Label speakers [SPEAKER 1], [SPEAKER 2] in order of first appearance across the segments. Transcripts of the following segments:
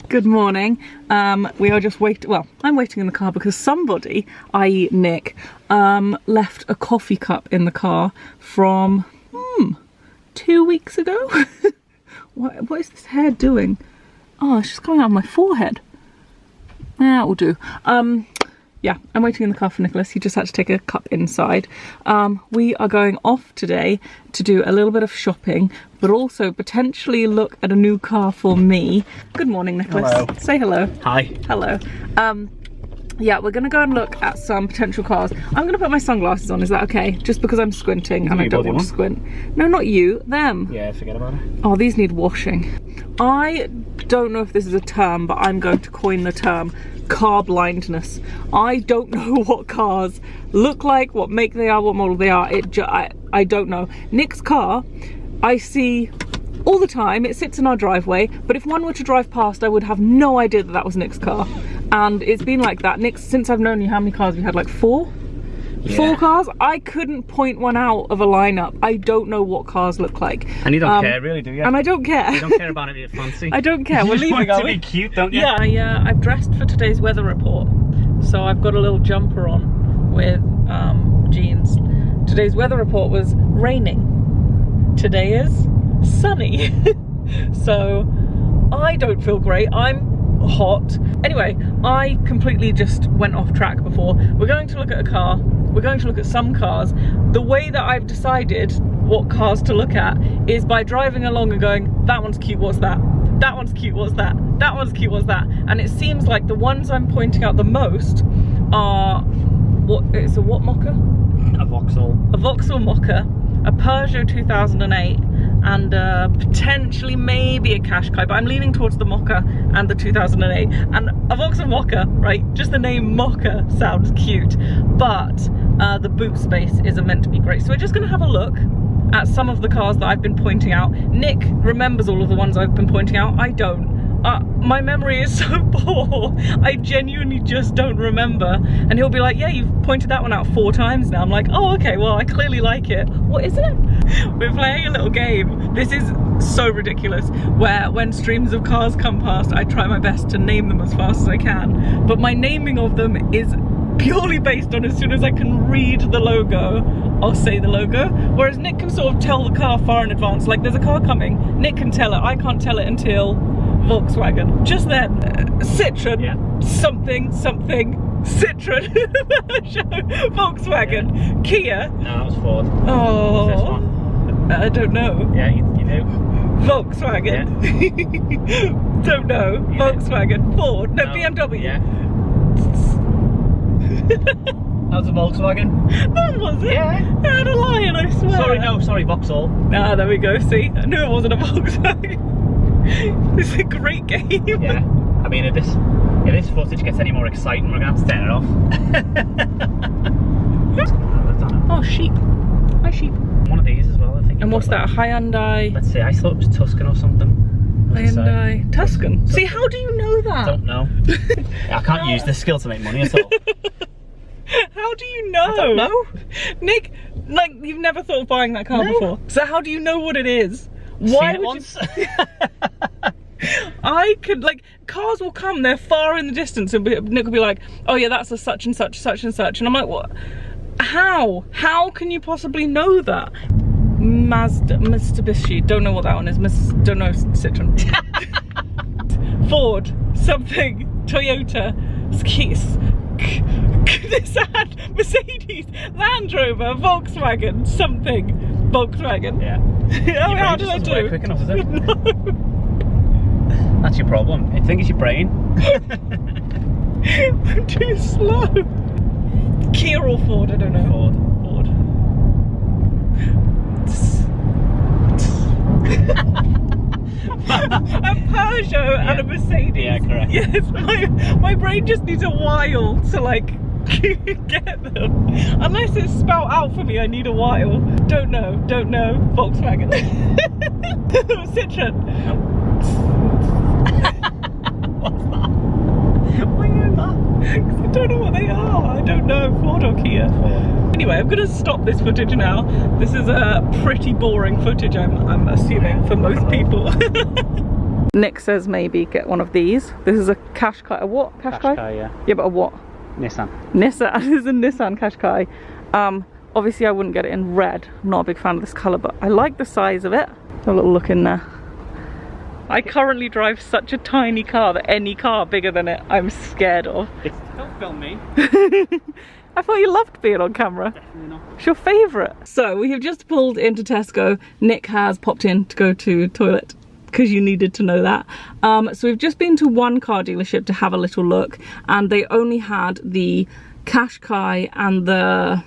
[SPEAKER 1] Good morning. We are just waiting. Well, I'm waiting in the car because somebody, i.e. Nick, left a coffee cup in the car from 2 weeks ago. What is this hair doing? Oh, it's just coming out of my forehead. Yeah, it will do. Yeah, I'm waiting in the car for Nicholas. He just had to take a cup inside. We are going off today to do a little bit of shopping, but also potentially look at a new car for me. Good morning, Nicholas.
[SPEAKER 2] Hello.
[SPEAKER 1] Say hello.
[SPEAKER 2] Hi.
[SPEAKER 1] Hello. Yeah, we're gonna go and look at some potential cars. I'm gonna put my sunglasses on, is that okay? Just because I'm squinting and I don't want to squint. No, not you, them.
[SPEAKER 2] Yeah, forget about it.
[SPEAKER 1] Oh, these need washing. I don't know if this is a term, but I'm going to coin the term car blindness. I don't know what cars look like, what make they are, what model they are. I don't know. Nick's car, I see all the time. It sits in our driveway, but if one were to drive past, I would have no idea that that was Nick's car. And it's been like that. Nick, since I've known you, how many cars have you had? Like four? Yeah. 4 cars? I couldn't point one out of a lineup. I don't know what cars look like.
[SPEAKER 2] And you don't care, really, do you?
[SPEAKER 1] And I don't care.
[SPEAKER 2] You don't care about it, fancy.
[SPEAKER 1] I don't care. We're leaving,
[SPEAKER 2] are we? To be cute, don't you?
[SPEAKER 1] Yeah, I've dressed for today's weather report. So I've got a little jumper on with jeans. Today's weather report was raining. Today is sunny. So I don't feel great. I'm hot. Anyway, I completely just went off track before. We're going to look at a car. We're going to look at some cars. The way that I've decided what cars to look at is by driving along and going, that one's cute, what's that? That one's cute, what's that? That one's cute, what's that? And it seems like the ones I'm pointing out the most are, it's a what mocha?
[SPEAKER 2] A Vauxhall. A
[SPEAKER 1] Vauxhall mocha, a Peugeot 2008, and potentially maybe a Qashqai, but I'm leaning towards the Mocha and the 2008. And a Vauxhall Mocha, right, just the name Mocha sounds cute, but the boot space isn't meant to be great. So we're just gonna have a look at some of the cars that I've been pointing out. Nick remembers all of the ones I've been pointing out. I don't. My memory is so poor, I genuinely just don't remember. And he'll be like, yeah, you've pointed that one out 4 times now. I'm like, oh, okay, well, I clearly like it. What is it? We're playing a little game. This is so ridiculous, where when streams of cars come past, I try my best to name them as fast as I can. But my naming of them is purely based on as soon as I can read the logo, I'll say the logo. Whereas Nick can sort of tell the car far in advance. Like, there's a car coming, Nick can tell it. I can't tell it until Volkswagen. Just then, Citroen, yeah. something, Citroen, Volkswagen, yeah. Kia.
[SPEAKER 2] No, that was Ford.
[SPEAKER 1] Oh,
[SPEAKER 2] this one?
[SPEAKER 1] I don't know.
[SPEAKER 2] Yeah, you do.
[SPEAKER 1] Volkswagen. Yeah. Don't know. Yeah. Volkswagen, Ford, no, BMW.
[SPEAKER 2] Yeah. That was a Volkswagen.
[SPEAKER 1] That was it.
[SPEAKER 2] Yeah.
[SPEAKER 1] I had a lion, I swear.
[SPEAKER 2] Sorry, Vauxhall.
[SPEAKER 1] Ah, there we go. See, I knew it wasn't a Volkswagen. This is a great game.
[SPEAKER 2] Yeah. I mean, if this footage gets any more exciting, we're gonna have to turn it off.
[SPEAKER 1] Oh, sheep. Hi, sheep.
[SPEAKER 2] One of these as well, I think.
[SPEAKER 1] And what's that? A Hyundai?
[SPEAKER 2] Let's see. I thought it was Tuscan or something.
[SPEAKER 1] Hyundai Tuscan. See, how do you know that?
[SPEAKER 2] I don't know. I can't use this skill to make money at all.
[SPEAKER 1] How do you know?
[SPEAKER 2] I don't know.
[SPEAKER 1] Nick, like, you've never thought of buying that car before. So how do you know what it is? Why would
[SPEAKER 2] once?
[SPEAKER 1] I could, like, cars will come, they're far in the distance, and Nick will be like, oh yeah, that's a such and such, and I'm like, what? How? How can you possibly know that? Mitsubishi, don't know what that one is. Don't know Citroen. Ford, something, Toyota, Nissan, Mercedes, Land Rover, Volkswagen, something, Volkswagen.
[SPEAKER 2] Yeah.
[SPEAKER 1] Oh, how did I do?
[SPEAKER 2] Quick enough, is it?
[SPEAKER 1] No.
[SPEAKER 2] That's your problem. I think it's your brain.
[SPEAKER 1] I'm too slow. Kia or Ford? I don't know.
[SPEAKER 2] Ford.
[SPEAKER 1] A Peugeot and a Mercedes.
[SPEAKER 2] Yeah, correct.
[SPEAKER 1] Yes, my brain just needs a while to, like, get them. Unless it's spelled out for me, I need a while. Don't know. Volkswagen. Citroen.
[SPEAKER 2] What's that? Why are you that?
[SPEAKER 1] Because I don't know what they are. I don't know, Ford or Kia. Anyway, I'm going to stop this footage now. This is a pretty boring footage, I'm assuming, for most people. Nick says maybe get one of these. This is a Qashqai. A what? Qashqai?
[SPEAKER 2] Qashqai, yeah.
[SPEAKER 1] Yeah, but a what?
[SPEAKER 2] Nissan.
[SPEAKER 1] Nissan. This is a Nissan Qashqai. Obviously I wouldn't get it in red. I'm not a big fan of this colour, but I like the size of it. Have a little look in there. I currently drive such a tiny car that any car bigger than it I'm scared of.
[SPEAKER 2] Don't film me.
[SPEAKER 1] I thought you loved being on camera.
[SPEAKER 2] Definitely not.
[SPEAKER 1] It's your favourite. So we have just pulled into Tesco. Nick has popped in to go to toilet because you needed to know that. So we've just been to one car dealership to have a little look, and they only had the Qashqai and the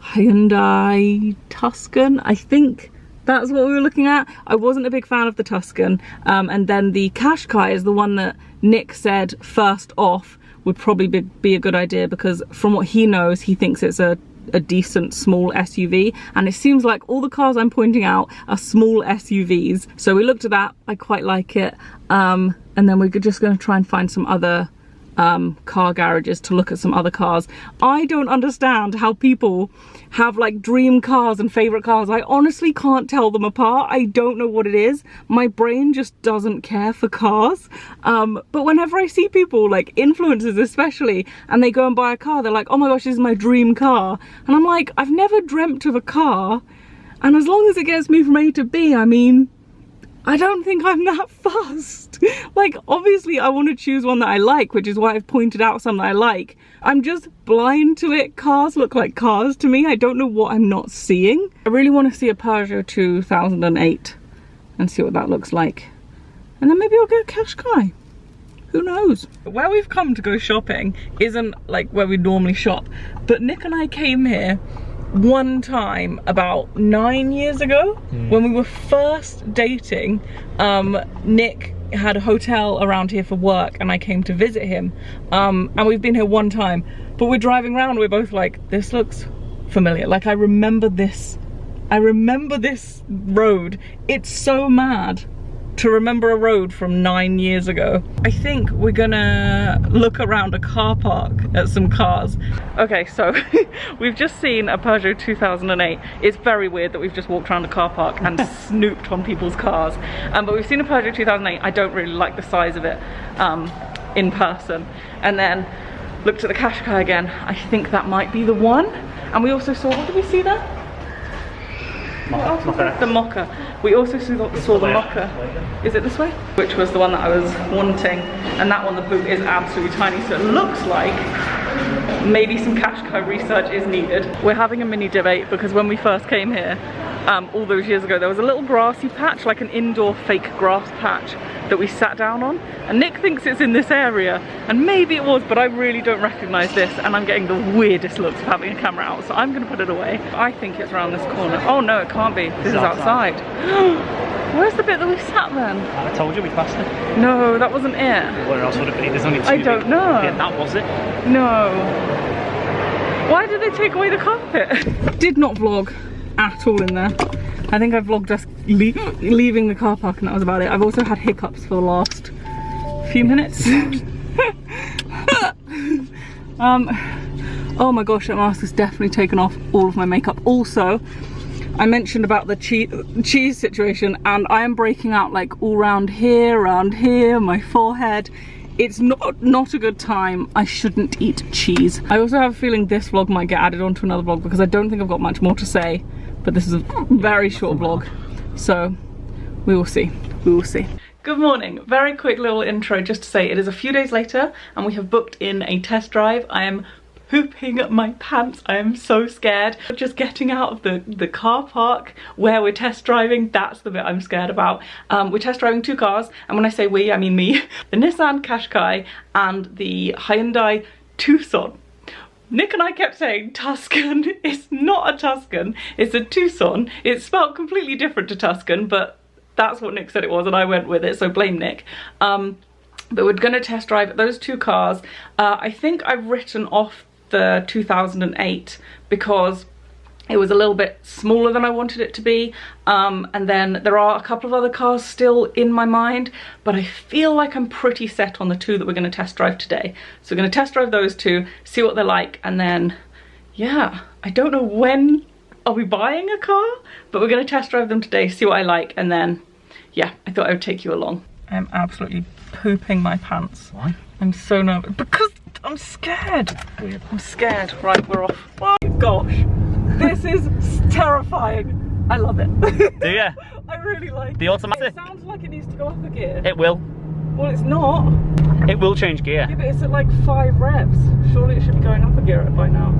[SPEAKER 1] Hyundai Tucson. I think that's what we were looking at. I wasn't a big fan of the Tucson, and then the Qashqai is the one that Nick said first off would probably be a good idea, because from what he knows, he thinks it's a decent small SUV, and it seems like all the cars I'm pointing out are small SUVs. So we looked at that. I quite like it, and then we're just going to try and find some other car garages to look at some other cars. I don't understand how people have like dream cars and favorite cars. I honestly can't tell them apart. I don't know what it is. My brain just doesn't care for cars. But whenever I see people, like influencers especially, and they go and buy a car, they're like, oh my gosh, this is my dream car. And I'm like, I've never dreamt of a car, and as long as it gets me from A to B, I mean, I don't think I'm that fussed. Like, obviously I want to choose one that I like, which is why I've pointed out some that I like. I'm just blind to it. Cars look like cars to me. I don't know what I'm not seeing. I really want to see a Peugeot 2008 and see what that looks like. And then maybe I'll get a Qashqai. Who knows? Where we've come to go shopping isn't like where we normally shop, but Nick and I came here one time about 9 years ago when we were first dating. Nick had a hotel around here for work and I came to visit him, and we've been here one time, but we're driving around, we're both like, this looks familiar. Like, I remember this road. It's so mad to remember a road from 9 years ago. I think we're gonna look around a car park at some cars. Okay, so we've just seen a Peugeot 2008. It's very weird that we've just walked around a car park and snooped on people's cars. But we've seen a Peugeot 2008. I don't really like the size of it in person. And then looked at the Qashqai again. I think that might be the one. And we also saw, what did we see there? The Mocha. We also saw the Mocha. Is it this way? Which was the one that I was wanting, and that one, the boot is absolutely tiny, so it looks like maybe some Qashqai research is needed. We're having a mini debate because when we first came here all those years ago, there was a little grassy patch, like an indoor fake grass patch that we sat down on, and Nick thinks it's in this area, and maybe it was, but I really don't recognize this, and I'm getting the weirdest looks of having a camera out, so I'm gonna put it away. I think it's around this corner. Oh no, it can't be. This is outside. Where's the bit that we sat then?
[SPEAKER 2] I told you we passed it.
[SPEAKER 1] No, that wasn't it.
[SPEAKER 2] Where else would it be? There's only two.
[SPEAKER 1] I don't know.
[SPEAKER 2] Yeah, that was it.
[SPEAKER 1] No. Why did they take away the carpet? Did not vlog at all in there. I think I vlogged us leaving the car park and that was about it. I've also had hiccups for the last few minutes. Oh my gosh, that mask has definitely taken off all of my makeup. Also, I mentioned about the cheese situation, and I am breaking out like all around here, my forehead. It's not a good time. I shouldn't eat cheese. I also have a feeling this vlog might get added onto another vlog because I don't think I've got much more to say, but this is a very short vlog, so we will see. Good morning. Very quick little intro just to say it is a few days later and we have booked in a test drive. I am pooping my pants. I am so scared. Just getting out of the car park where we're test driving, that's the bit I'm scared about. We're test driving two cars, and when I say we, I mean me. The Nissan Qashqai and the Hyundai Tucson. Nick and I kept saying Tucson. It's not a Tucson, it's a Tucson. It's spelled completely different to Tucson, but that's what Nick said it was and I went with it, so blame Nick. But we're gonna test drive those two cars. I think I've written off the 2008 because it was a little bit smaller than I wanted it to be, and then there are a couple of other cars still in my mind, but I feel like I'm pretty set on the two that we're going to test drive today. So we're going to test drive those two, see what they're like, and then yeah, I don't know when I'll be buying a car, but we're going to test drive them today, see what I like, and then yeah, I thought I would take you along. I'm absolutely pooping my pants.
[SPEAKER 2] Why?
[SPEAKER 1] I'm so nervous because I'm scared.
[SPEAKER 2] Weird.
[SPEAKER 1] I'm scared. Right, we're off. Oh gosh, this is terrifying. I love it.
[SPEAKER 2] Do you?
[SPEAKER 1] I really like
[SPEAKER 2] The
[SPEAKER 1] it.
[SPEAKER 2] automatic?
[SPEAKER 1] It sounds like it needs to go up a gear.
[SPEAKER 2] It will.
[SPEAKER 1] Well, it's not.
[SPEAKER 2] It will change gear.
[SPEAKER 1] Yeah, but it's at like 5 revs. Surely it should be going up a gear by now.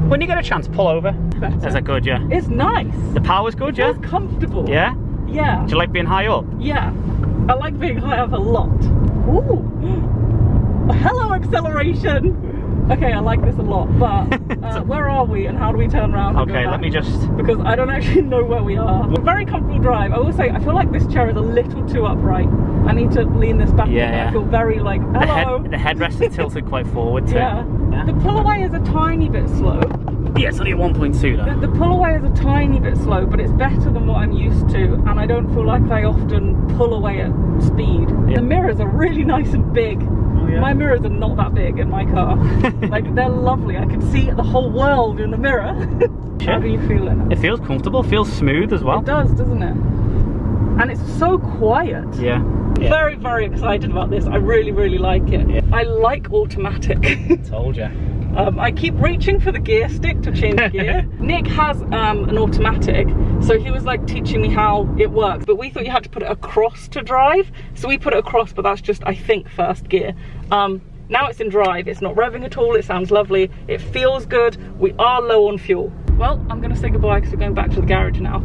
[SPEAKER 2] When you get a chance, pull over.
[SPEAKER 1] Better.
[SPEAKER 2] Is that good, yeah?
[SPEAKER 1] It's nice.
[SPEAKER 2] The power's good, yeah?
[SPEAKER 1] It's comfortable.
[SPEAKER 2] Yeah?
[SPEAKER 1] Yeah.
[SPEAKER 2] Do you like being high up?
[SPEAKER 1] Yeah. I like being high up a lot. Ooh. Hello, acceleration. Okay, I like this a lot, but where are we and how do we turn around?
[SPEAKER 2] Okay, let me just...
[SPEAKER 1] Because I don't actually know where we are. Very comfortable drive. I will say, I feel like this chair is a little too upright. I need to lean this back.
[SPEAKER 2] Yeah, yeah.
[SPEAKER 1] I feel very like, hello.
[SPEAKER 2] The headrest is tilted quite forward too.
[SPEAKER 1] Yeah. The pull away is a tiny bit slow.
[SPEAKER 2] Yeah, it's only a 1.2 though.
[SPEAKER 1] The pull away is a tiny bit slow, but it's better than what I'm used to, and I don't feel like I often pull away at speed.
[SPEAKER 2] Yeah.
[SPEAKER 1] The mirrors are really nice and big.
[SPEAKER 2] Yeah.
[SPEAKER 1] My mirrors are not that big in my car. Like, they're lovely. I can see the whole world in the mirror. How do you feel in it?
[SPEAKER 2] It feels comfortable, feels smooth as well.
[SPEAKER 1] It does, doesn't it? And it's so quiet.
[SPEAKER 2] Yeah.
[SPEAKER 1] Very, very excited about this. I really, really like it.
[SPEAKER 2] Yeah.
[SPEAKER 1] I like automatic.
[SPEAKER 2] Told you.
[SPEAKER 1] I keep reaching for the gear stick to change gear. Nick has an automatic, so he was like teaching me how it works, but we thought you had to put it across to drive, so we put it across, but that's just, I think, first gear. Now it's in drive, it's not revving at all, it sounds lovely, it feels good, we are low on fuel. Well, I'm gonna say goodbye because we're going back to the garage now.